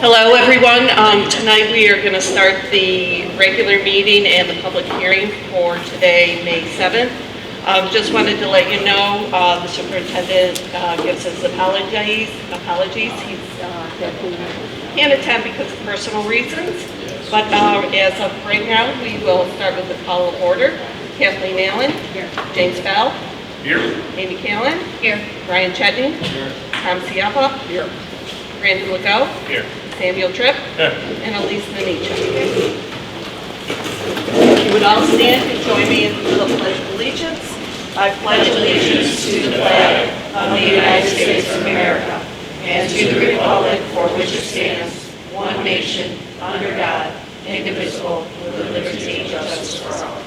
Hello, everyone. Tonight we are going to start the regular meeting and the public hearing for today, May 7th. Just wanted to let you know the superintendent gives his apologies. He can't attend because of personal reasons. But as of right now, we will start with the call of order. Kathleen Allen. Here. James Bell. Here. Amy Callan. Here. Brian Chedney. Here. Tom Ciappa. Here. Brandon Legault. Here. Samuel Tripp. Here. And Elise Minicha. You would all stand and join me in the Pledge of Allegiance. I pledge allegiance to the flag of the United States of America and to the republic for which it stands, one nation, under God, indivisible, with liberty and justice for all.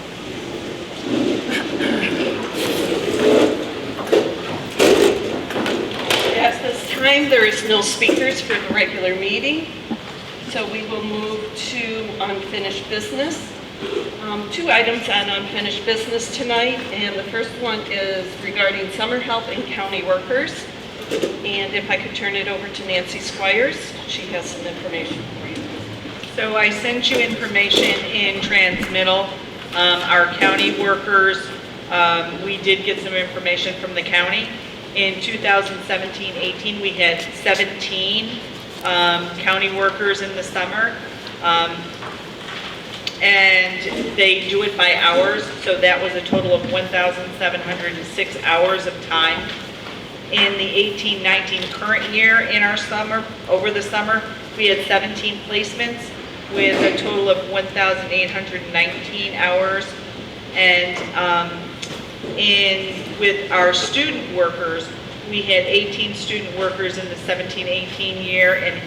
At this time, there is no speakers for the regular meeting, so we will move to unfinished business. Two items on unfinished business tonight, and the first one is regarding summer help and county workers. And if I could turn it over to Nancy Squires, she has some information for you. So I sent you information in transmittal. Our county workers, we did get some information from the county. In 2017-18, we had 17 county workers in the summer. And they do it by hours, so that was a total of 1,706 hours of time. In the 18-19 current year, in our summer, over the summer, we had 17 placements with a total of 1,819 hours. And with our student workers, we had 18 student workers in the 17-18 year and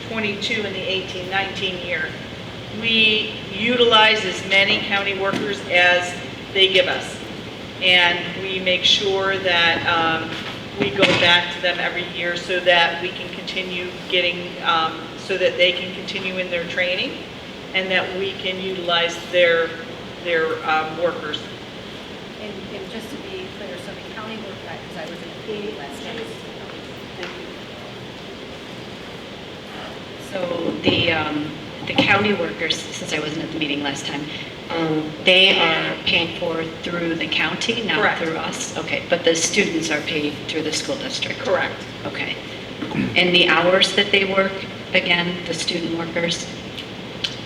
22 in the 18-19 year. We utilize as many county workers as they give us, and we make sure that we go back to them every year so that we can continue getting, so that they can continue in their training, and that we can utilize their workers. And just to be clear, so the county work, because I was in a meeting last night. So the county workers, since I wasn't at the meeting last time, they are paid for through the county, not Correct. through us? Okay, but the students are paid through the school district? Correct. Okay. And the hours that they work, again, the student workers?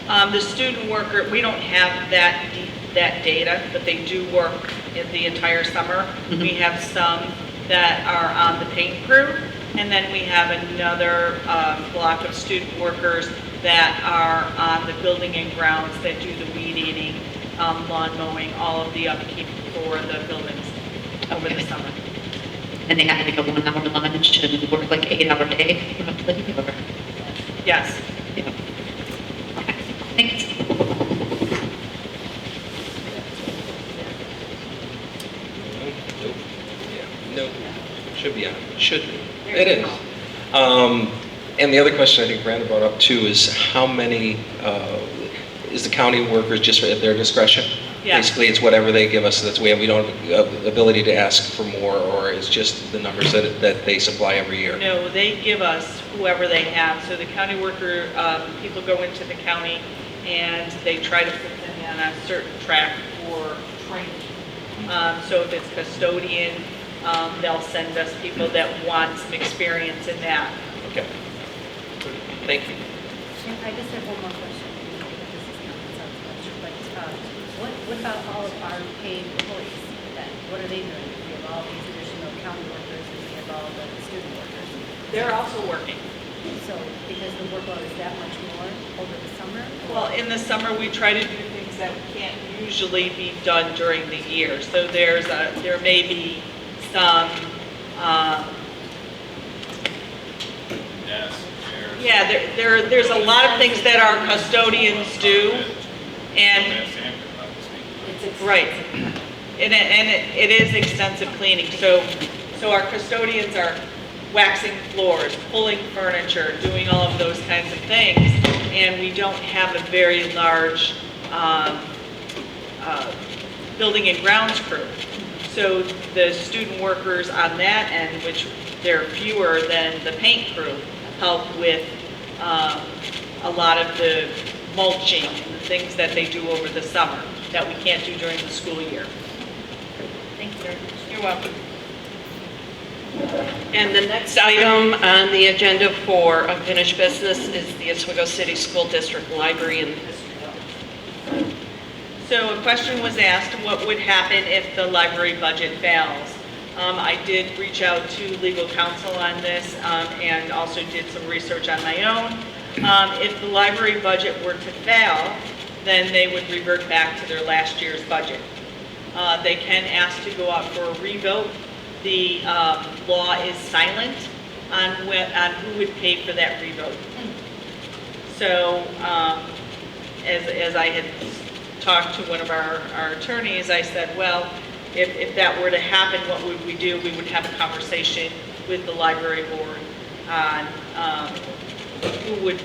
The student worker, we don't have that data, but they do work in the entire summer. Mm-hmm. We have some that are on the paint crew, and then we have another block of student workers that are on the building and grounds that do the weed eating, lawn mowing, all of the upkeep for the buildings over the summer. And they have like a 1 hour lunch and work like 8 hour day roughly? Or? Yes. Yeah. Okay, thanks. Nope. Yeah. Nope. Should be on. Should be. It is. And the other question I think Brandon brought up too is how many, is the county workers just at their discretion? Yeah. Basically, it's whatever they give us, that's we don't have the ability to ask for more, or it's just the numbers that they supply every year? No, they give us whoever they have. So the county worker, people go into the county and they try to put them on a certain track for training. So if it's custodian, they'll send us people that want some experience in that. Okay. Thank you. And I just have one more question. This is not but what about all of our paid employees then? What are they doing? We have all these additional county workers and we have all the student workers. They're also working. So because the workload is that much more over the summer? Well, in the summer, we try to do things that can't usually be done during the year. So there may be some, yeah, there's a lot of things that our custodians do, and right, and it is extensive cleaning. So our custodians are waxing floors, pulling furniture, doing all of those kinds of things, and we don't have a very large building and grounds crew. So the student workers on that end, which there are fewer than the paint crew, help with a lot of the mulching and the things that they do over the summer that we can't do during the school year. Thank you very much. You're welcome. And the next item on the agenda for unfinished business is the Oswego City School District Library and History Office. So a question was asked, what would happen if the library budget fails? I did reach out to legal counsel on this and also did some research on my own. If the library budget were to fail, then they would revert back to their last year's budget. They can ask to go out for a revote. The law is silent on who would pay for that revote. So as I had talked to one of our attorneys, I said, well, if that were to happen, what would we do? We would have a conversation with the library board on who would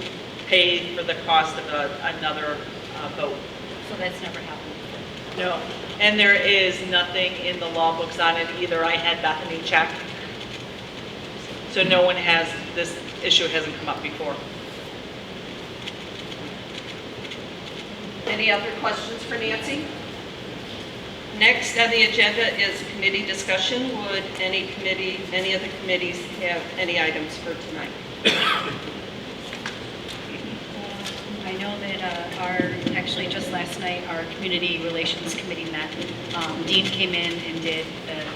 pay for the cost of another vote. So that's never happened before. No, and there is nothing in the law books on it either. I had Bethany check. So no one has, this issue hasn't come up before. Any other questions for Nancy? Next on the agenda is committee discussion. Would any of the committees have any items for tonight? I know that actually just last night, our Community Relations Committee met. Dean came in and did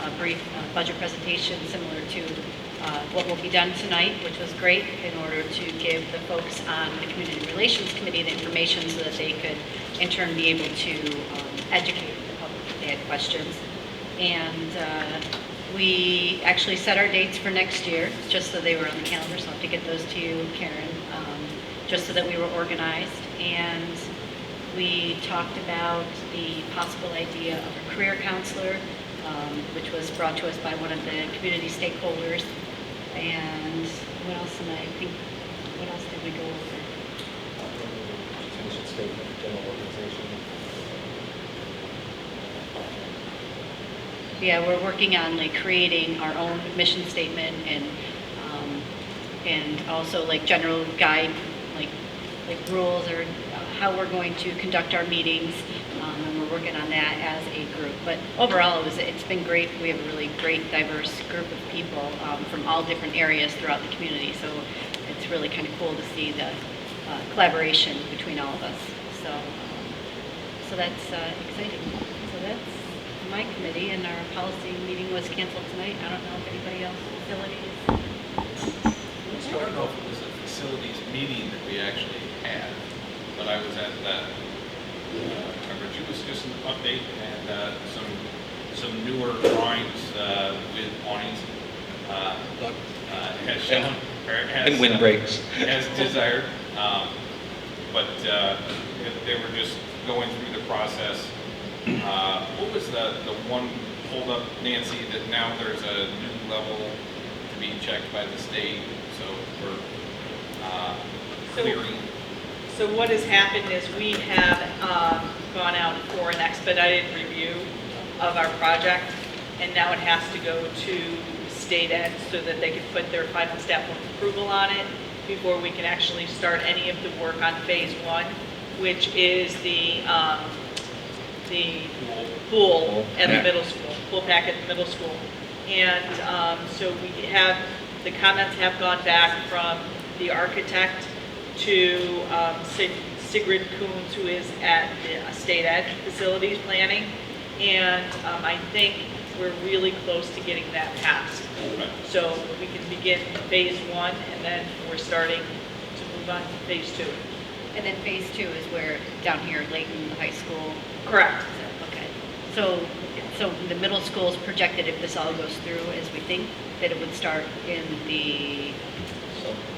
a brief budget presentation similar to what will be done tonight, which was great, in order to give the folks on the Community Relations Committee the information so that they could in turn be able to educate the public if they had questions. And we actually set our dates for next year, just so they were on the calendar, so I'll have to get those to you, Karen, just so that we were organized. And we talked about the possible idea of a career counselor, which was brought to us by one of the community stakeholders. And what else what else did we go over? Mission statement, general organization. Yeah, we're working on like creating our own mission statement and also like general guide, like rules or how we're going to conduct our meetings, and we're working on that as a group. But overall, it's been great. We have a really great, diverse group of people from all different areas throughout the community. So it's really kind of cool to see the collaboration between all of us. So that's exciting. So that's my committee, and our policy meeting was canceled tonight. I don't know if anybody else, facilities. I don't know if it was a facilities meeting that we actually had, but I was at that. Remember, it was just an update and some newer drawings with awnings. Has shown, And windbreaks. as desired. But they were just going through the process. What was the one hold up, Nancy, that now there's a new level to be checked by the state, so we're clearing. So what has happened is we have gone out for an expedited review of our project, and now it has to go to state ed so that they can put their final stamp of approval on it before we can actually start any of the work on phase one, which is the pool at the middle school, pool pack at the middle school. And so we have, the comments have gone back from the architect to Sigrid Coons, who is at the state ed facilities planning. And I think we're really close to getting that passed. So we can begin phase one, and then we're starting to move on to phase two. And then phase two is where, down here, Layton High School. Correct. Okay. So the middle school is projected, if this all goes through as we think, that it would start in the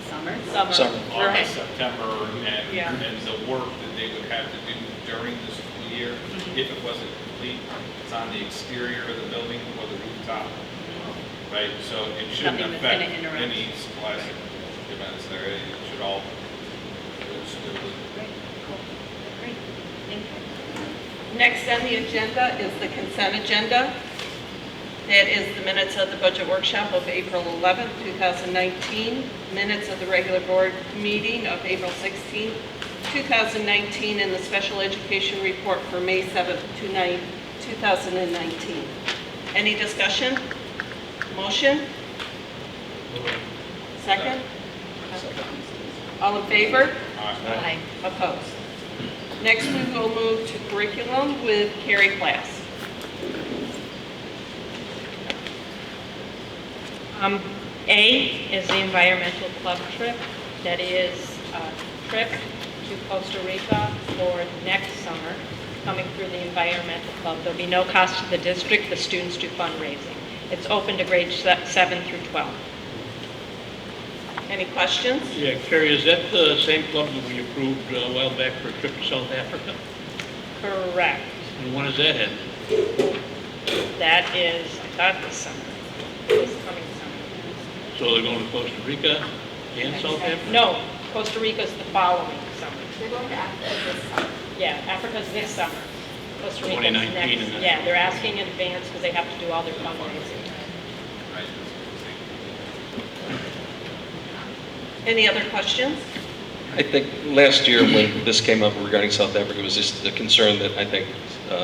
summer? Summer. Right. August, September, Yeah. and the work that they would have to do during the school year, if it wasn't complete, it's on the exterior of the building or the rooftop, right? So it shouldn't Nothing that's gonna affect interrupt. any scholastic events there. It should all go smoothly. Great, cool. Great, thank you. Next on the agenda is the consent agenda. That is the minutes of the budget workshop of April 11th, 2019, minutes of the regular board meeting of April 16th, 2019, and the special education report for May 7th, 2019. Any discussion? Motion? Second? All in favor? Aye. Opposed? Next, we will move to curriculum with Carrie Class. A is the environmental club trip. That is a trip to Costa Rica for next summer, coming through the environmental club. There'll be no cost to the district. The students do fundraising. It's open to grades 7 through 12. Any questions? Yeah, Carrie, is that the same club that we approved a while back for a trip to South Africa? Correct. And when is that in? That is, I thought this summer, this coming summer. So they're going to Costa Rica and South Africa? No, Costa Rica's the following summer. They're going to Africa this summer. Yeah, Africa's this summer. Costa Rica's 2019 next. and then- Yeah, they're asking in advance because they have to do all their fundraising. Any other questions? I think last year when this came up regarding South Africa, it was just a concern that I think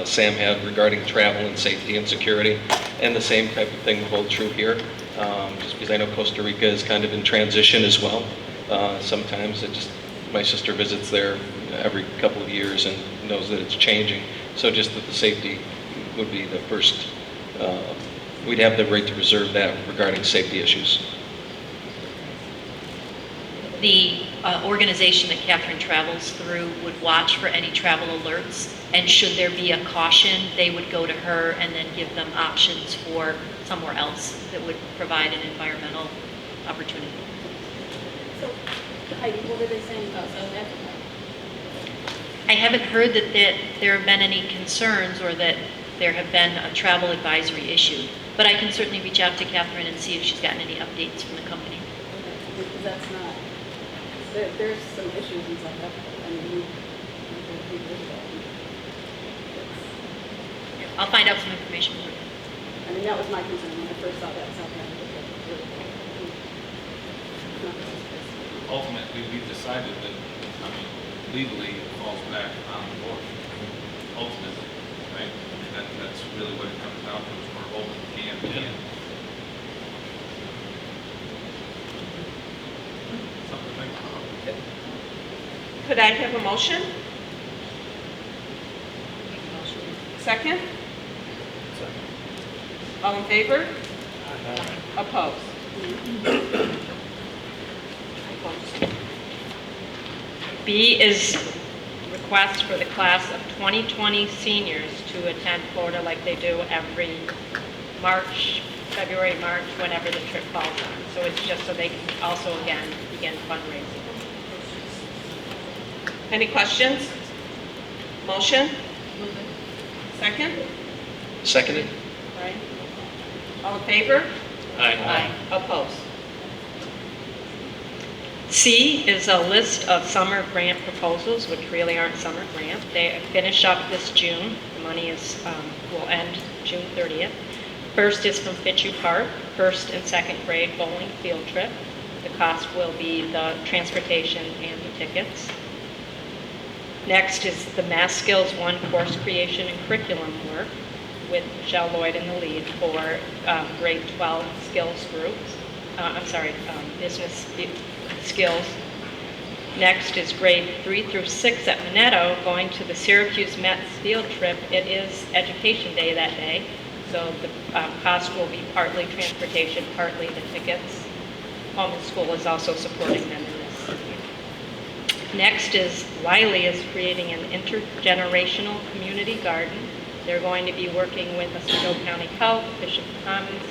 Sam had regarding travel and safety and security, and the same type of thing will hold true here, just because I know Costa Rica is kind of in transition as well. Sometimes my sister visits there every couple of years and knows that it's changing, so just that the safety would be the first, we'd have the right to reserve that regarding safety issues. The organization that Catherine travels through would watch for any travel alerts, and should there be a caution, they would go to her and then give them options for somewhere else that would provide an environmental opportunity. So, Heidi, what are they saying about South Africa? I haven't heard that there have been any concerns or that there have been a travel advisory issued, but I can certainly reach out to Catherine and see if she's gotten any updates from the company. Because that's not, there's some issues in South Africa. I mean, we heard about it. I'll find out some information for you. I mean, that was my concern when I first saw that South Africa. Ultimately, we've decided that, I mean, legally, it falls back on the board. Ultimately, right? I mean, that's really what it comes down to, is we're holding the can. Something to think about. Could I have a motion? Second? All in favor? Opposed? B is request for the class of 2020 seniors to attend Florida like they do every March, February, March, whenever the trip falls on. So it's just so they can also, again, begin fundraising. Any questions? Motion? Second? Seconded? Right. All in favor? Aye. Opposed? C is a list of summer grant proposals, which really aren't summer grants. They finish up this June. The money will end June 30th. First is from Fitchie Park, first and second grade bowling field trip. The cost will be the transportation and the tickets. Next is the Mass Skills 1 course creation and curriculum work with Michelle Lloyd in the lead for grade 12 skills groups. Business skills. Next is grade 3 through 6 at Minetto going to the Syracuse Mets field trip. It is education day that day, so the cost will be partly transportation, partly the tickets. Home School is also supporting them in this. Next is Wiley is creating an intergenerational community garden. They're going to be working with Oswego County Health, Bishop Commons,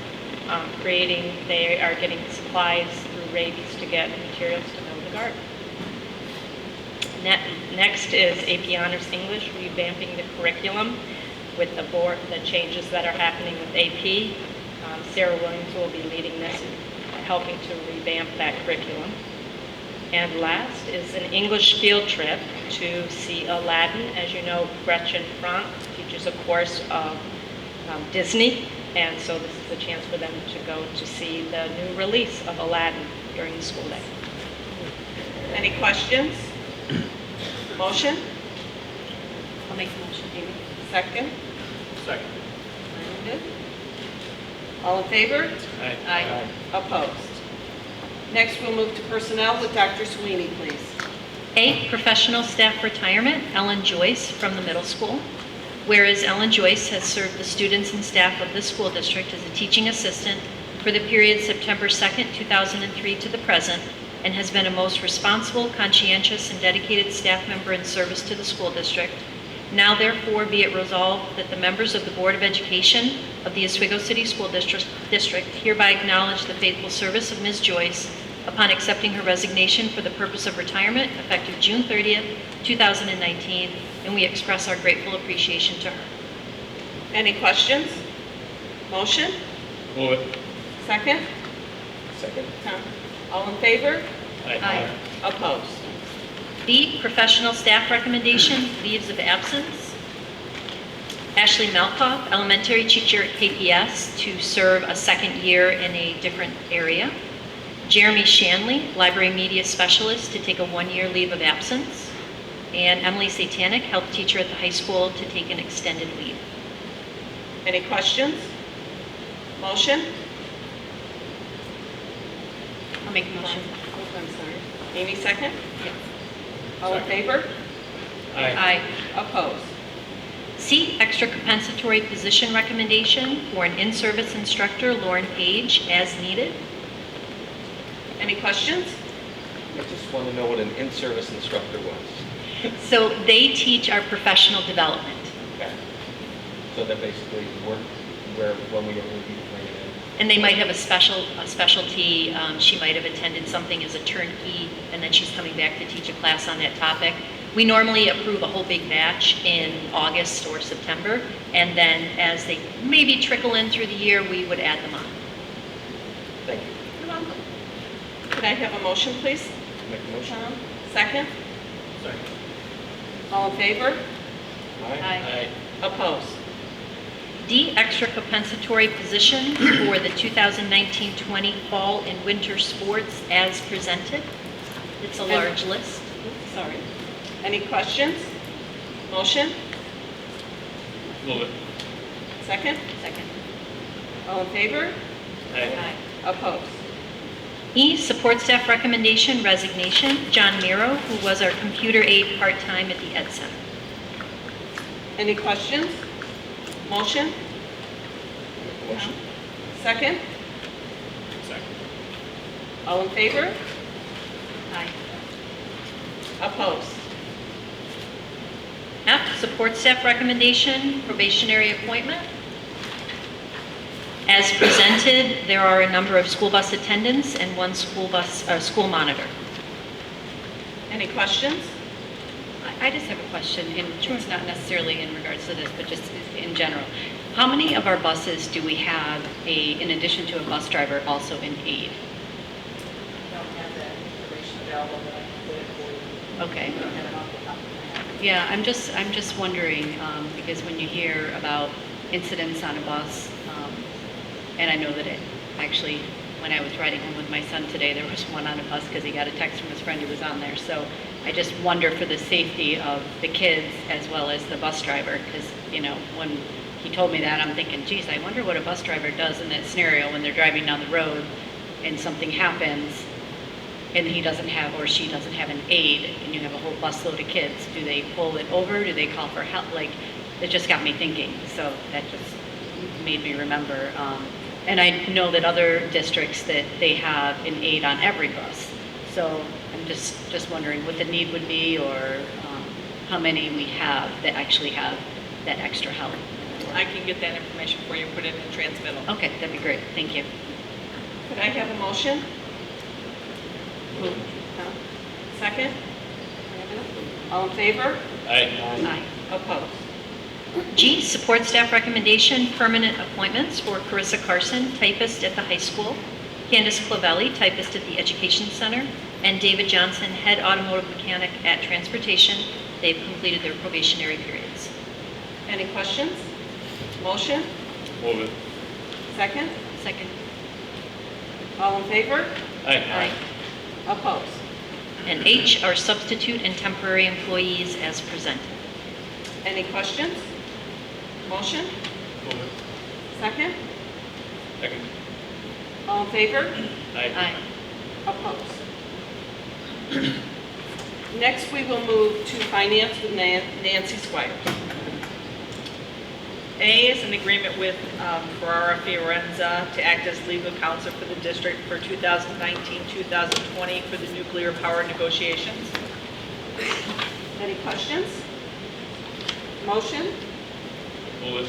they are getting supplies through Rabies to get materials to build the garden. Next is AP Honors English, revamping the curriculum with the changes that are happening with AP. Sarah Williams will be leading this and helping to revamp that curriculum. And last is an English field trip to see Aladdin. As you know, Gretchen Frank teaches a course of Disney, And so this is a chance for them to go to see the new release of Aladdin during the school day. Any questions? Motion? I'll make the motion, Amy. Second? Second. Brandon? All in favor? Aye. Opposed? Next, we'll move to personnel with Dr. Sweeney, please. A, professional staff retirement, Ellen Joyce from the middle school. Whereas Ellen Joyce has served the students and staff of this school district as a teaching assistant for the period September 2nd, 2003 to the present, and has been a most responsible, conscientious, and dedicated staff member in service to the school district. Now therefore be it resolved that the members of the Board of Education of the Oswego City School District hereby acknowledge the faithful service of Ms. Joyce upon accepting her resignation for the purpose of retirement effective June 30th, 2019, and we express our grateful appreciation to her. Any questions? Motion? Move it. Second? Second. All in favor? Aye. Opposed? B, professional staff recommendation, leaves of absence. Ashley Malkoff, elementary teacher at KPS, to serve a second year in a different area. Jeremy Shanley, library media specialist, to take a one-year leave of absence. And Emily Satanic, health teacher at the high school, to take an extended leave. Any questions? Motion? I'll make the motion. Oh, I'm sorry. Amy, second? Yes. All in favor? Aye. Opposed? C, extra compensatory position recommendation for an in-service instructor, Lauren Page, as needed. Any questions? I just want to know what an in-service instructor was. So they teach our professional development. Okay. So that basically work where, when we need to bring it in. And they might have a specialty. She might have attended something as a turnkey, and then she's coming back to teach a class on that topic. We normally approve a whole big batch in August or September, and then as they maybe trickle in through the year, we would add them on. Thank you. You're welcome. Could I have a motion, please? Make a motion. Tom? Second? Second. All in favor? Aye. Opposed? D, extra compensatory position for the 2019-20 fall and winter sports as presented. It's a large list. Sorry. Any questions? Motion? Move it. Second? Second. All in favor? Aye. Opposed? E, support staff recommendation, resignation, John Miro, who was our computer aide part-time at the Ed Center. Any questions? Motion? Make a motion. Second? Second. All in favor? Aye. Opposed? F, support staff recommendation, probationary appointment. As presented, there are a number of school bus attendants and one school monitor. Any questions? I just have a question, and it's not necessarily in regards to this, but just in general. How many of our buses do we have, in addition to a bus driver, also an aide? Don't have that information available, but I can put it for you. Okay. I don't have it off the top of my head. Yeah, I'm just wondering, because when you hear about incidents on a bus, and I know that it actually, when I was riding home with my son today, there was one on a bus because he got a text from his friend who was on there. So I just wonder for the safety of the kids as well as the bus driver, because, when he told me that, I'm thinking, geez, I wonder what a bus driver does in that scenario when they're driving down the road and something happens and he doesn't have, or she doesn't have an aide, and you have a whole busload of kids. Do they pull it over? Do they call for help? Like, it just got me thinking. So that just made me remember. And I know that other districts that they have an aide on every bus. So I'm just wondering what the need would be, or how many we have that actually have that extra help. I can get that information for you and put it in the transmittal. Okay, that'd be great. Thank you. Could I have a motion? Second? All in favor? Aye. Aye. Opposed? G, support staff recommendation, permanent appointments for Carissa Carson, typist at the high school, Candace Clavelli, typist at the Education Center, and David Johnson, head automotive mechanic at Transportation. They've completed their probationary periods. Any questions? Motion? Move it. Second? Second. All in favor? Aye. Opposed? And H are substitute and temporary employees as presented. Any questions? Motion? Move it. Second? Second. All in favor? Aye. Opposed? Next, we will move to finance with Nancy Squires. A is an agreement with Ferrara Fiorenza to act as legal counsel for the district for 2019-2020 for the nuclear power negotiations. Any questions? Motion? Move it.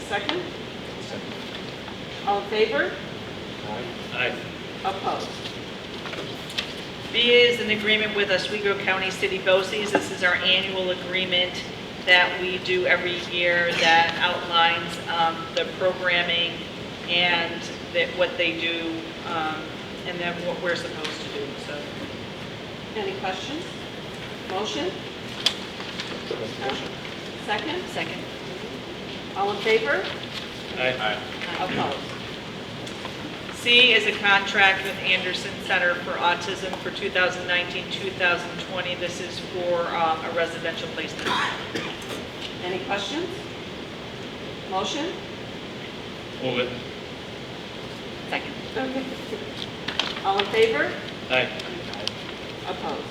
Second? Second. All in favor? Aye. Aye. Opposed? B is an agreement with Oswego County City BOCES. This is our annual agreement that we do every year that outlines the programming and what they do, and then what we're supposed to do, so. Any questions? Motion? Motion. Second? Second. All in favor? Aye. Opposed? C is a contract with Anderson Center for Autism for 2019-2020. This is for a residential placement. Any questions? Motion? Move it. Second. Okay. All in favor? Aye. Opposed?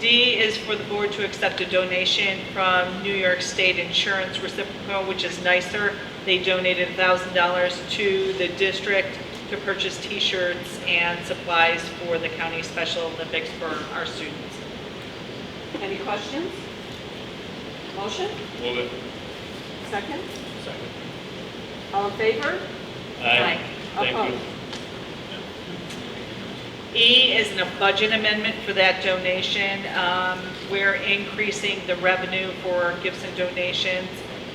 D is for the board to accept a donation from New York State Insurance Reciprocal, which is nicer. They donated $1,000 to the district to purchase T-shirts and supplies for the county Special Olympics for our students. Any questions? Motion? Move it. Second? Second. All in favor? Aye. Thank you. Opposed? E is a budget amendment for that donation. We're increasing the revenue for gifts and donations,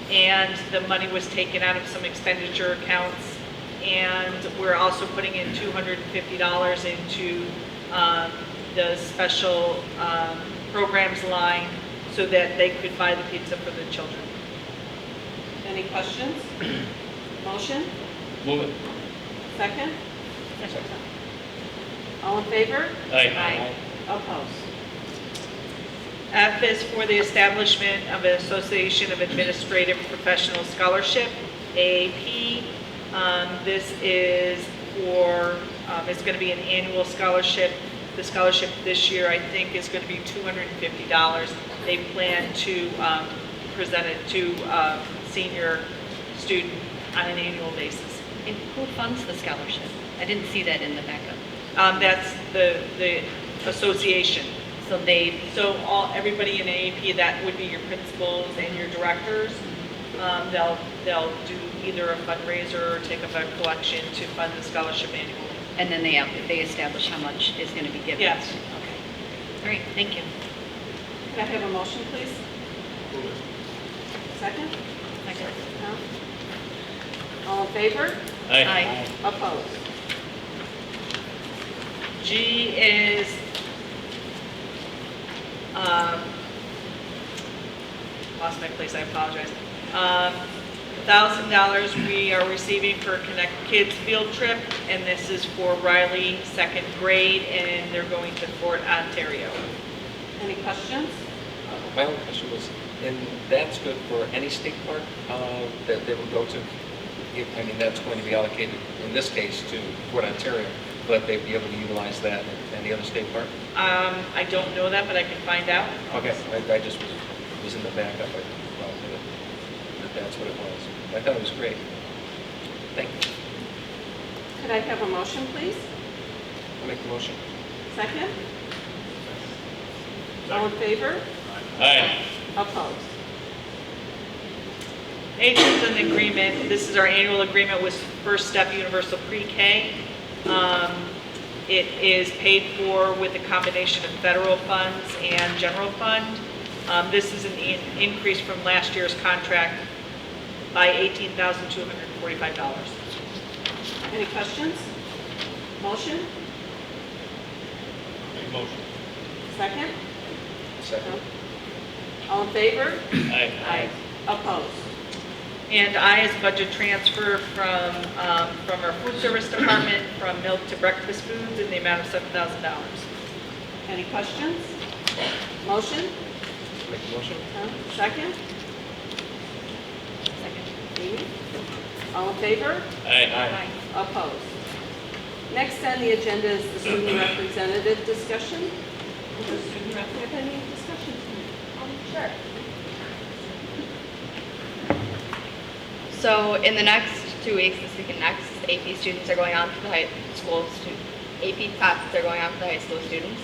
and the money was taken out of some expenditure accounts. And we're also putting in $250 into the special programs line so that they could buy the pizza for the children. Any questions? Motion? Move it. Second? Second. All in favor? Aye. Opposed? F is for the establishment of an Association of Administrative Professional Scholarship, AAP. This is for, it's going to be an annual scholarship. The scholarship this year, I think, is going to be $250. They plan to present it to a senior student on an annual basis. And who funds the scholarship? I didn't see that in the backup. That's the association. So they, So everybody in AAP, that would be your principals and your directors. They'll do either a fundraiser or take up a collection to fund the scholarship annually. and then they establish how much is going to be given? Yes. Okay. All right, thank you. Could I have a motion, please? Move it. Second? Second. No? All in favor? Aye. Opposed? G is lost my place, I apologize. $1,000 we are receiving for Connect Kids field trip, and this is for Riley, second grade, and they're going to Fort Ontario. Any questions? My only question was, and that's good for any state park that they would go to? I mean, that's going to be allocated, in this case, to Fort Ontario, but they'd be able to utilize that at any other state park? I don't know that, but I can find out. Okay, I just was in the backup, I thought that that's what it was. I thought it was great. Thank you. Could I have a motion, please? I'll make the motion. Second? All in favor? Aye. Opposed? H is an agreement, this is our annual agreement with First Step Universal Pre-K. It is paid for with a combination of federal funds and general fund. This is an increase from last year's contract by $18,245. Any questions? Motion? Make motion. Second? Second. All in favor? Aye. Opposed? And I is budget transfer from our food service department, from milk to breakfast foods in the amount of $7,000. Any questions? Motion? Make a motion? Second? Second. Amy? All in favor? Aye. Opposed? Next on the agenda is the student representative discussion. Does the student rep have any discussion? Sure. So in the next 2 weeks, this week and next, AP students are going on for the high school AP tests are going on for the high school students.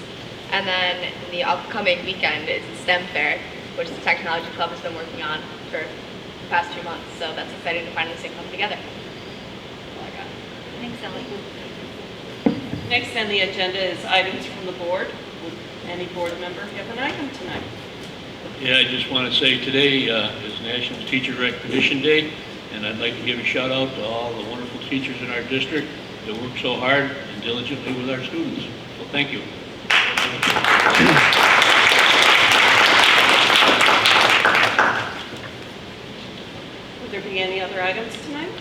And then the upcoming weekend is the STEM fair, which the technology club has been working on for the past 2 months. So that's exciting to finally see it come together. That's all I got. Thanks, Ellie. Next on the agenda is items from the board. Would any board member have an item tonight? Yeah, I just want to say today is National Teacher Recognition Day, and I'd like to give a shout out to all the wonderful teachers in our district that work so hard and diligently with our students. So thank you. Would there be any other items tonight?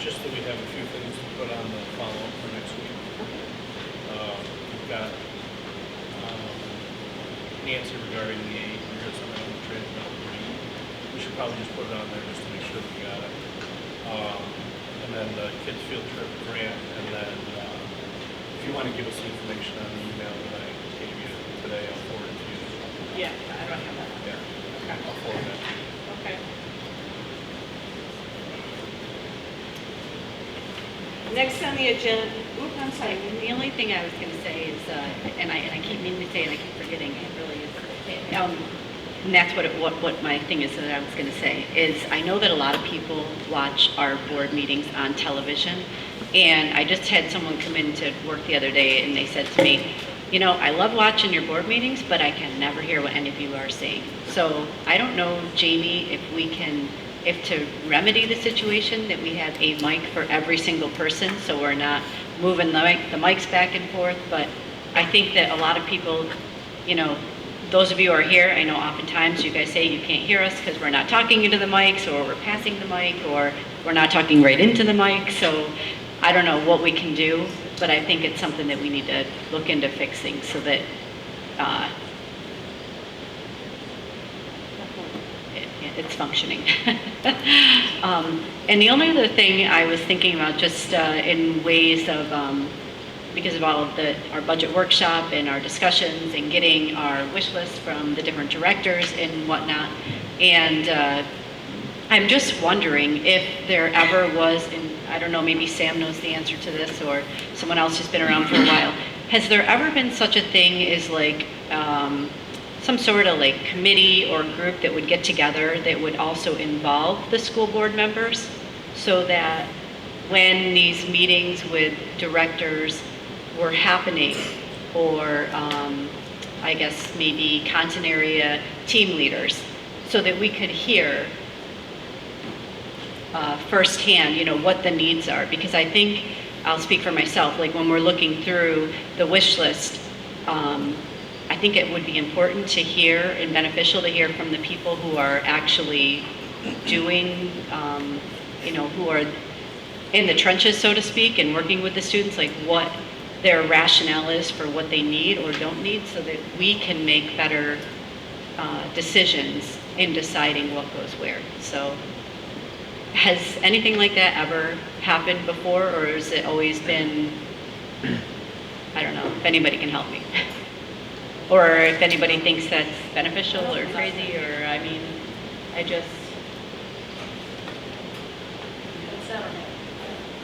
Just that we have a few things to put on the follow-up for next week. We've got Nancy regarding the reassessment on the trade development. We should probably just put it on there just to make sure we got it. And then the kids field trip grant, and then if you want to give us the information on the email that I gave you today, I'll forward it to you. Yeah, I don't have that. Yeah, I'll forward that to you. Okay. Next on the agenda, oops, I'm sorry. The only thing I was going to say is, and I keep meaning to say, and I keep forgetting, it really is, and that's what my thing is that I was going to say, is I know that a lot of people watch our board meetings on television, and I just had someone come in to work the other day, and they said to me, you know, I love watching your board meetings, but I can never hear what any of you are saying. So I don't know, Jamie, if to remedy the situation, that we have a mic for every single person, so we're not moving the mics back and forth, but I think that a lot of people, you know, those of you who are here, I know oftentimes you guys say you can't hear us because we're not talking into the mics, or we're passing the mic, or we're not talking right into the mic, so I don't know what we can do, but I think it's something that we need to look into fixing so that it's functioning. And the only other thing I was thinking about, just in ways of, because of all of our budget workshop and our discussions and getting our wish list from the different directors and whatnot, and I'm just wondering if there ever was, and I don't know, maybe Sam knows the answer to this, or someone else who's been around for a while, has there ever been such a thing as like some sort of like committee or group that would get together that would also involve the school board members, so that when these meetings with directors were happening, or I guess maybe content area team leaders, so that we could hear firsthand, you know, what the needs are? Because I think, I'll speak for myself, like when we're looking through the wish list, I think it would be important to hear and beneficial to hear from the people who are actually doing, you know, who are in the trenches, so to speak, and working with the students, like what their rationale is for what they need or don't need, so that we can make better decisions in deciding what goes where. So has anything like that ever happened before, or has it always been, I don't know, if anybody can help me. Or if anybody thinks that's beneficial or crazy, or, I mean, I just,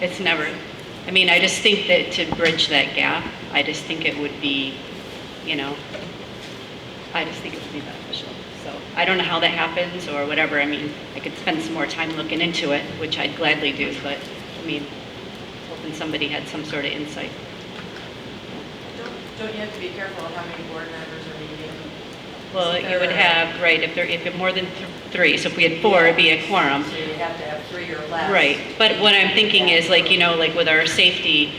it's never, I mean, I just think that to bridge that gap, I just think it would be, you know, I just think it would be beneficial. So I don't know how that happens or whatever. I mean, I could spend some more time looking into it, which I'd gladly do, but I mean, hoping somebody had some sort of insight. Don't you have to be careful of how many board members are meeting? Well, you would have, right, if it's more than three, so if we had four, it'd be a quorum. So you have to have 3 or less. Right, but what I'm thinking is, like, you know, like with our safety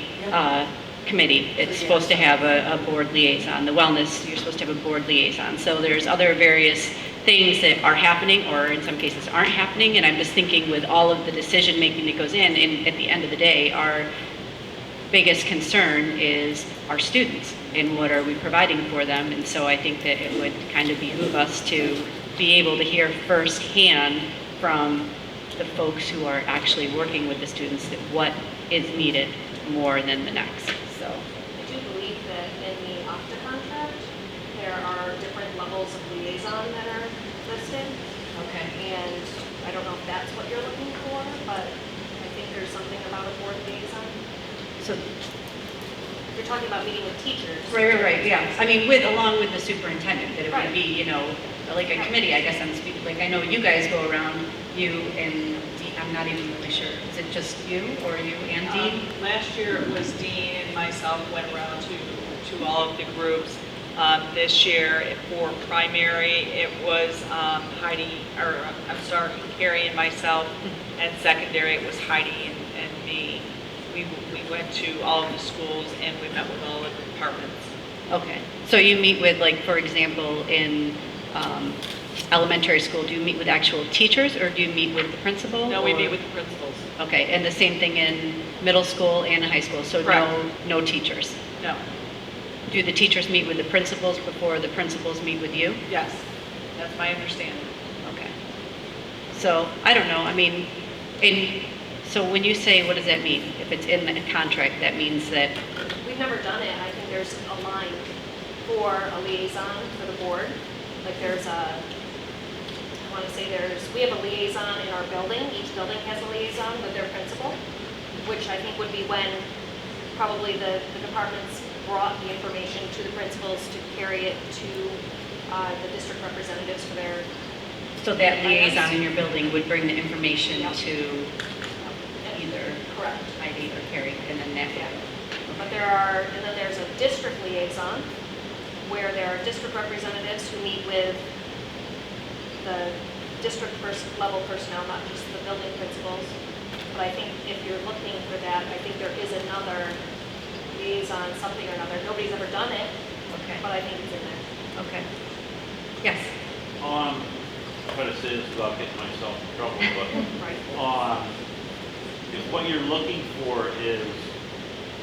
committee, it's supposed to have a board liaison. The wellness, you're supposed to have a board liaison. So there's other various things that are happening or in some cases aren't happening. And I'm just thinking with all of the decision making that goes in, and at the end of the day, our biggest concern is our students and what are we providing for them. And so I think that it would kind of behoove us to be able to hear firsthand from the folks who are actually working with the students that what is needed more than the next. So I do believe that in the OCTA contract, there are different levels of liaison that are listed. okay. And I don't know if that's what you're looking for, but I think there's something about a board liaison. So You're talking about meeting with teachers. right, yeah. I mean, along with the superintendent, that it would Right. be, like a committee, I guess I'm speaking, like I know you guys go around, you and Dean, I'm not even really sure. Is it just you or you and Dean? Last year it was Dean and myself went around to all of the groups. This year for primary, it was Carrie and myself, and secondary it was Heidi and me. We went to all of the schools and we met with all of the departments. Okay. So you meet with, like, for example, in elementary school, do you meet with actual teachers or do you meet with the principal? No, we or- meet with the principals. Okay, and the same thing in middle school and high school, so Correct. no teachers? No, Do the teachers meet with the principals before the principals meet with you? yes, that's my understanding. Okay. So, I don't know, I mean, so when you say, what does that mean? If it's in the contract, that means that, We've never done it. I think there's a line for a liaison for the board. Like there's we have a liaison in our building. Each building has a liaison with their principal, which I think would be when probably the departments brought the information to the principals to carry it to the district representatives for their. so that liaison in your building would bring the information Yep. to either Correct. Heidi or Carrie, and then that. But then there's a district liaison where there are district representatives who meet with the district level personnel, not just the building principals. But I think if you're looking for that, I think there is another liaison, something or another. Nobody's ever done it, Okay, but I think it's in there. okay. Yes, I try to say this without getting myself in trouble, Right. if what you're looking for is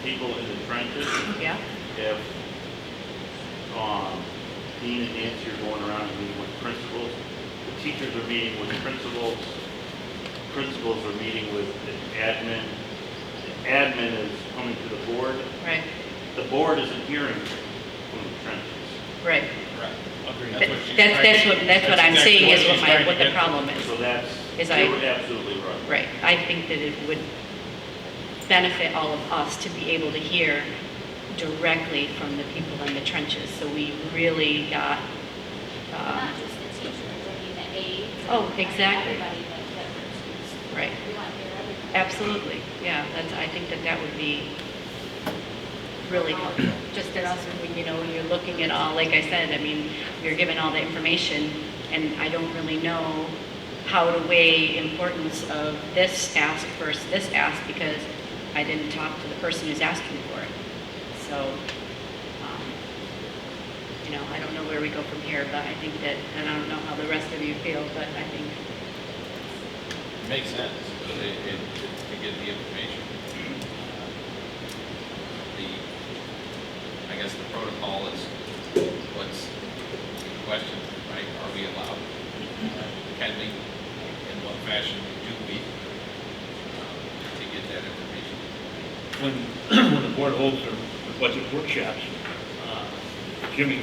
people in the trenches, yeah, if Dean and Nancy are going around and meeting with principals, the teachers are meeting with principals are meeting with the admin. The admin is coming to the board. right, The board isn't hearing from the trenches. right. Correct. That's what I'm saying is she's trying to what the get to. problem is. So that's, Is you're absolutely right. Right, I think that it would benefit all of us to be able to hear directly from the people in the trenches, so we really got, Not just the teachers, I mean the aides. Oh, exactly. Everybody that works. right, We want to hear everybody. absolutely, yeah, I think that would be really helpful. Just as us, when, when you're looking at all, like I said, I mean, you're given all the information, and I don't really know how to weigh importance of this ask versus this ask, because I didn't talk to the person who's asking for it. So, I don't know where we go from here, but I think that, and I don't know how the rest of you feel, but I think, It makes sense, to get the information. I guess the protocol is what's the question, right? Are we allowed? Can we? In what fashion do we to get that information? When the board holds their budget workshops, Jimmy,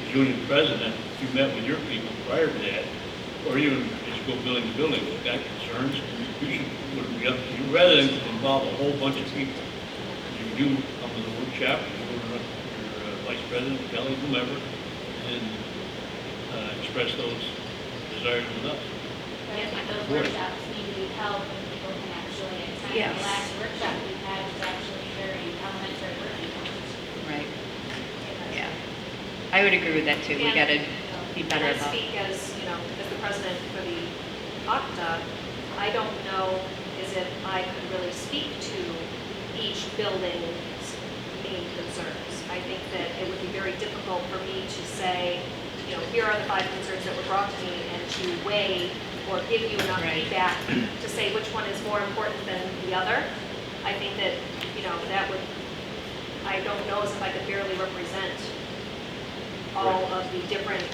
as union president, you met with your people prior to that, or even as you go building to building, if you've got concerns, would it be up to you, rather than involve a whole bunch of people. You come to the workshop, you go to your vice president, Kelly, whomever, and express those desires with us. But I think those workshops need to be held when people can actually attend. Yes. The last workshop we had was actually during elementary working hours. right, yeah. I would agree with that too, we gotta be better And I about. speak as the president for the OCTA, I don't know as if I could really speak to each building's main concerns. I think that it would be very difficult for me to say, here are the 5 concerns that were brought to me, and to weigh or give you enough Right. feedback to say which one is more important than the other. I think that, that would, I don't know as if I could barely represent all of the different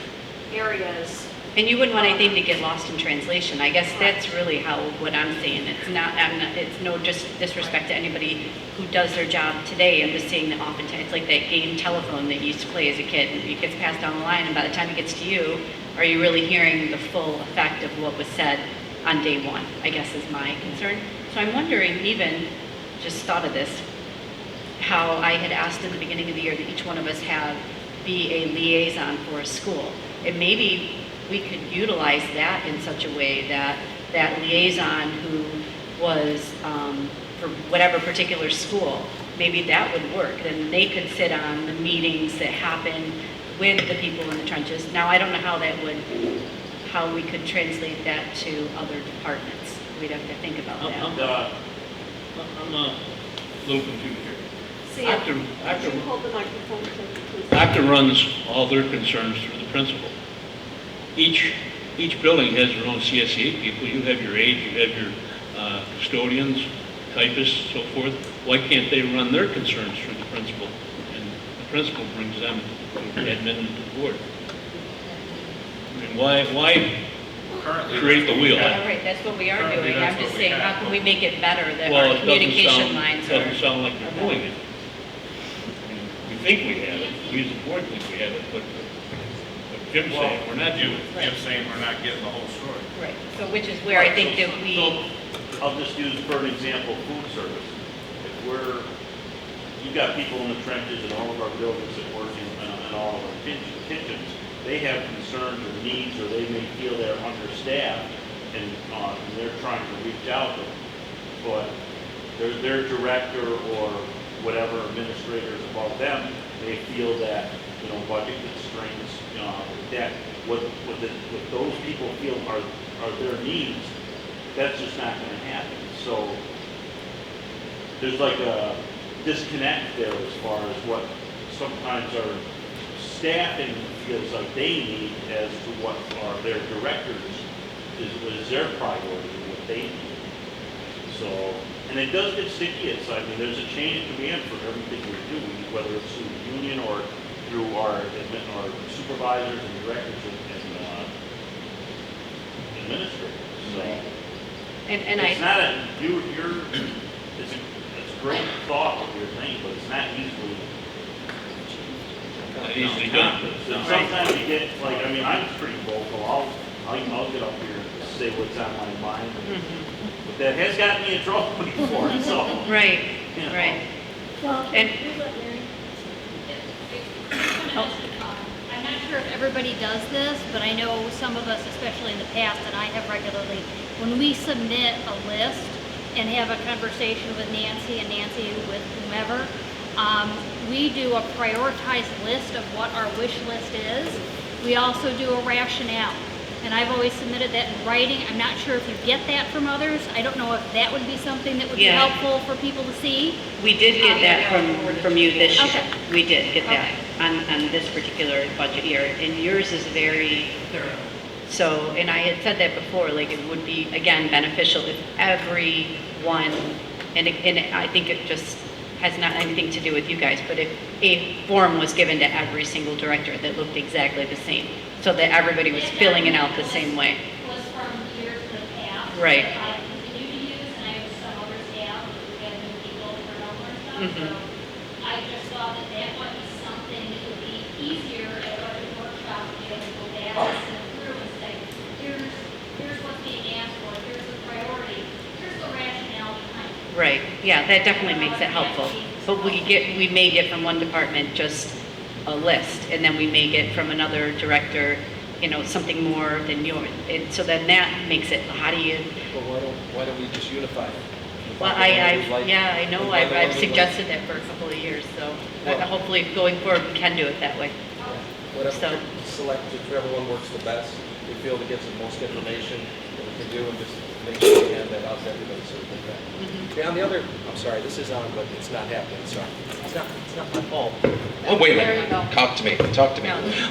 areas. And you wouldn't want anything to get lost in translation. I guess that's really what I'm saying. It's no just disrespect to anybody who does their job today. I'm just saying that oftentimes it's like that game telephone that you used to play as a kid, and it gets passed down the line, and by the time it gets to you, are you really hearing the full effect of what was said on day one, I guess is my concern. So I'm wondering, even, just thought of this, how I had asked in the beginning of the year that each one of us be a liaison for a school. And maybe we could utilize that in such a way that that liaison who was for whatever particular school, maybe that would work. Then they could sit on the meetings that happen with the people in the trenches. Now, I don't know how we could translate that to other departments. We'd have to think about that. I'm a little confused here. See, Actor could you hold the microphone so you please? Actor runs all their concerns through the principal. Each building has their own CSEA people. You have your aides, you have your custodians, typists, so forth. Why can't they run their concerns through the principal? And the principal brings them to admin and to the board. I mean, why Currently, create the wheel? Yeah, right, that's what we are Currently, doing. that's I'm just what we saying, have. how can we make it better, that Well, our it communication lines are... doesn't sound like you're doing it. I mean, we think we have it, we as a board think we have it, but Jim's saying we're not doing it. Jim's saying we're not getting the whole story. Right, so which is where I think that we... So, I'll just use for an example, food service. If you've got people in the trenches in all of our buildings that work in all of our kitchens, they have concerns or needs, or they may feel they're understaffed, and they're trying to reach out to them. But their director or whatever administrators above them, they feel that, budget constraints, that what those people feel are their needs, that's just not going to happen. So there's like a disconnect there as far as what sometimes our staffing feels like they need as to what are their directors is their priority and what they need. So, and it does get sticky. There's a chain of command for everything we do, whether it's through the union or through our supervisors and directors and administrators. So And it's not it's a great thought what you're saying, but it's not easily Easily done. accomplished. And sometimes you get I'm pretty vocal. I'll get up here and say what's on my mind. But that has gotten me in trouble before. So Right, you know. right. Well, And- I'm not sure if everybody does this, but I know some of us, especially in the past, and I have regularly, when we submit a list and have a conversation with Nancy and Nancy with whomever, we do a prioritized list of what our wish list is. We also do a rationale. And I've always submitted that in writing. I'm not sure if you get that from others. I don't know if that would be something that would be Yeah. helpful for people to see. We did get that from you this year. Okay. We did get that Okay. on this particular budget year, and yours is very thorough. So, and I had said that before, like it would be, again, beneficial if everyone, and I think it just has not anything to do with you guys, but if a form was given to every single director that looked exactly the same, so that everybody was filling it out the same way. Was from years in the past. Right. That I continue to use, and I have some other staff who have new people for number and stuff. Mhm. So I just thought that might be something that would be easier at a workshop to be able to go back and sit through and say, here's what's being asked for, here's the priority, here's the rationale behind it. Right, yeah, that definitely makes it helpful. But we may get from one department just a list, and then we may get from another director, something more than yours. So then that makes it, how do you, Well, why don't we just unify it? well, I know, I've suggested that for a couple of years, so hopefully going forward, we can do it that way. Whatever, So- select whichever one works the best. We feel to get the most information, and to do and just make sure we have that out to everybody so we can do that. Yeah, on the other, I'm sorry, this is on, but it's not happening, so it's not my fault. Oh, wait a There you minute. go. Talk to me.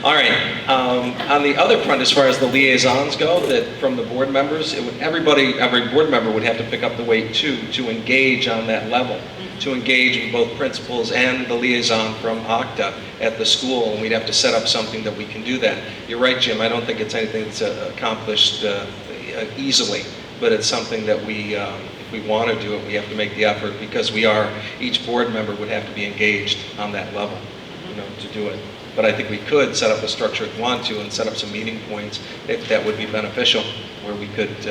All right. On the other front, as far as the liaisons go, that from the board members, every board member would have to pick up the weight too, to engage on that level, to engage with both principals and the liaison from OCTA at the school, and we'd have to set up something that we can do that. You're right, Jim. I don't think it's anything that's accomplished easily, but it's something that if we want to do it, we have to make the effort, because each board member would have to be engaged on that level, to do it. But I think we could set up a structure if we want to and set up some meeting points if that would be beneficial, where we could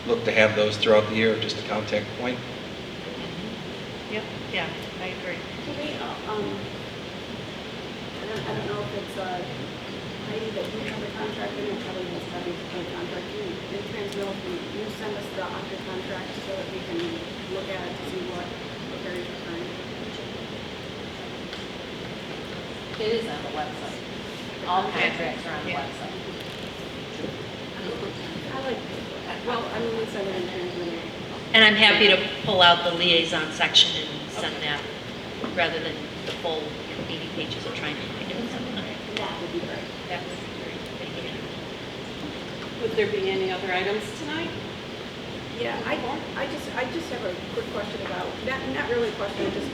look to have those throughout the year, just a contact point. Yep, yeah, I agree. Can we, I don't know if it's, Heidi, that you have a contract, and it probably must have a contract in Transmill. Can you send us the Octa contract so that we can look at it to see what Gary's referring to? It is on the website. All contracts are on the Yeah. website. I mean, we send it in Transmill. And I'm happy to pull out the liaison section and send that, rather than the full 80 pages of trying to find it. That would be great. That would be great, thank you. Would there be any other items tonight? Yeah, I just have a quick question about, not really a question, just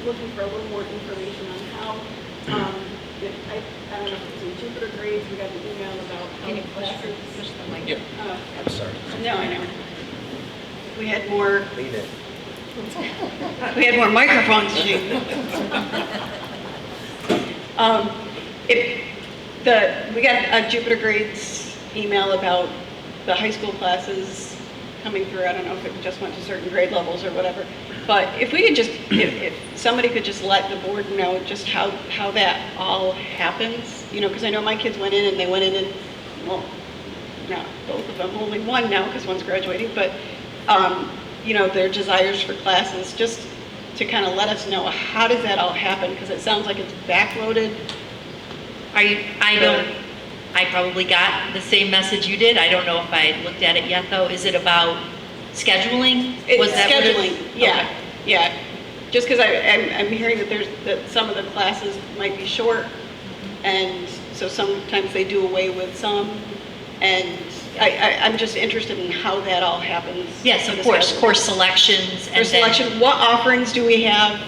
looking for a little more information on how, I don't know if it's in Jupiter grades, we got an email about how Can you push classes. the mic? Yep. I'm sorry. No, I know. We had more, Lean in. we had more microphones, Gene. We got a Jupiter grades email about the high school classes coming through. I don't know if it just went to certain grade levels or whatever. But if we could just, if somebody could just let the board know just how that all happens, because I know my kids went in and well, not both of them, only one now because one's graduating, but, their desires for classes, just to kind of let us know, how does that all happen? Because it sounds like it's backloaded. I probably got the same message you did. I don't know if I looked at it yet, though. Is it about scheduling? It's that what it- scheduling, yeah, Okay. yeah. Just because I'm hearing that some of the classes might be short, and so sometimes they do away with some, and I'm just interested in how that all happens. Yes, for of the course, schedule. course selections. For selection, what offerings do we have,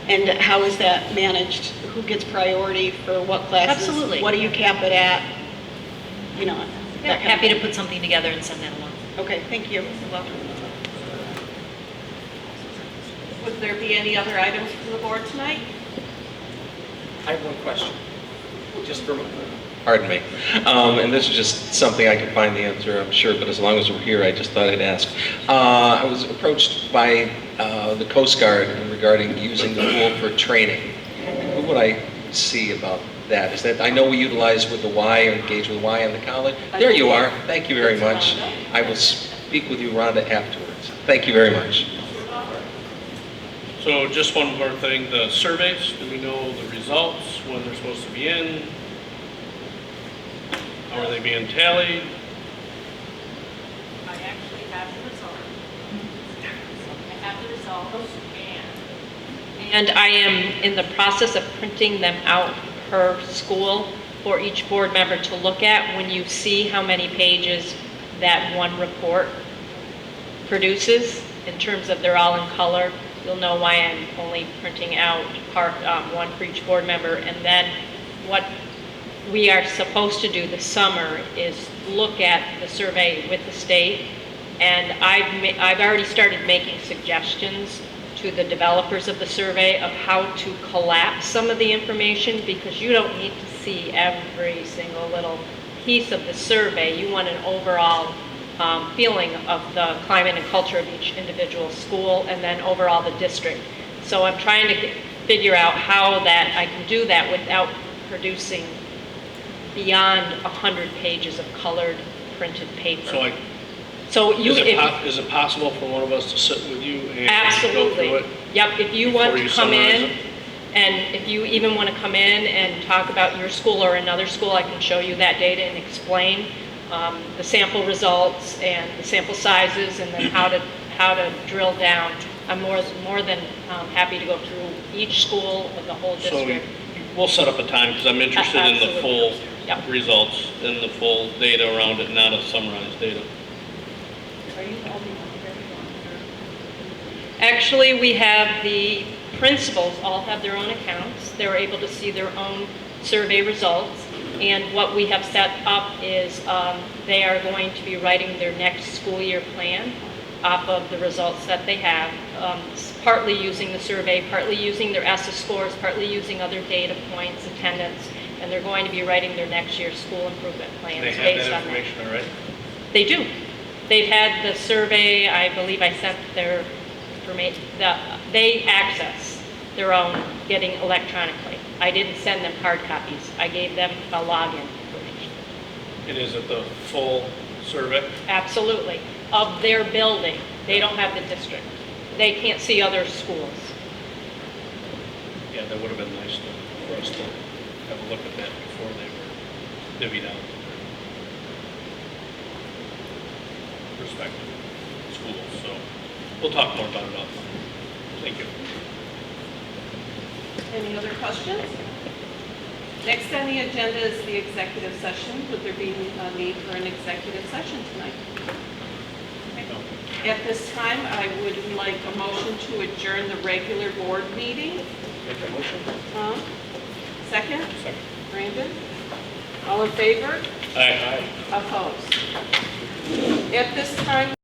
and how is that managed? Who gets priority for what classes? Absolutely. What do you cap it at? Yeah, that kind of happy to thing. put something together and send that along. Okay, thank you. You're welcome. Would there be any other items from the board tonight? I have one question, just for, Pardon me. And this is just something I can find the answer, I'm sure, but as long as we're here, I just thought I'd ask. I was approached by the Coast Guard regarding using the pool for training. What would I see about that? Is that, I know we utilize with the Y or engage with Y in the college. There you are. Thank you very much. I will speak with you, Rhonda, afterwards. Thank you very much. So just one more thing, the surveys, do we know the results, when they're supposed to be in? How are they being tallied? I actually have the results. I have the results, And I am in the process of printing them out per school for each board member to look at. When you see how many pages that one report produces, in terms of they're all in color, you'll know why I'm only printing out one for each board member. And then what we are supposed to do this summer is look at the survey with the state. And I've already started making suggestions to the developers of the survey of how to collapse some of the information, because you don't need to see every single little piece of the survey. You want an overall feeling of the climate and culture of each individual school, and then overall the district. So I'm trying to figure out how that I can do that without producing beyond 100 pages of colored printed paper. So you, is it possible for one of us to sit with you and go through it? Yep, if you want to come in, and if you even want to come in and talk about your school or another school, I can show you that data and explain. the sample results and the sample sizes, and then how to drill down. I'm more than happy to go through each school of the whole So district. we'll set up a time, because I'm interested in the full Yep. results and the full data around it, not a summarized data. Are you holding on to everyone? Actually, we have the principals all have their own accounts. They're able to see their own survey results. And what we have set up is they are going to be writing their next school year plan off of the results that they have, partly using the survey, partly using their ESSA scores, partly using other data points, attendance, and they're going to be writing their next year's school improvement plans They have based that on that. information already? They do. They've had the survey, I believe I sent their information, they access their own getting electronically. I didn't send them hard copies. I gave them a login information. And is it the full survey? Absolutely. Of their building. They don't have the district. They can't see other schools. Yeah, that would have been nice for us to have a look at that before they were divvied out to their respective schools. So we'll talk more about it offline. Thank you. Any other questions? Next on the agenda is the executive session. Would there be a need for an executive session tonight? Okay. At this time, I would like a motion to adjourn the regular board meeting. Make that motion? Second? Second. Brandon? All in favor? Aye. Opposed? At this time,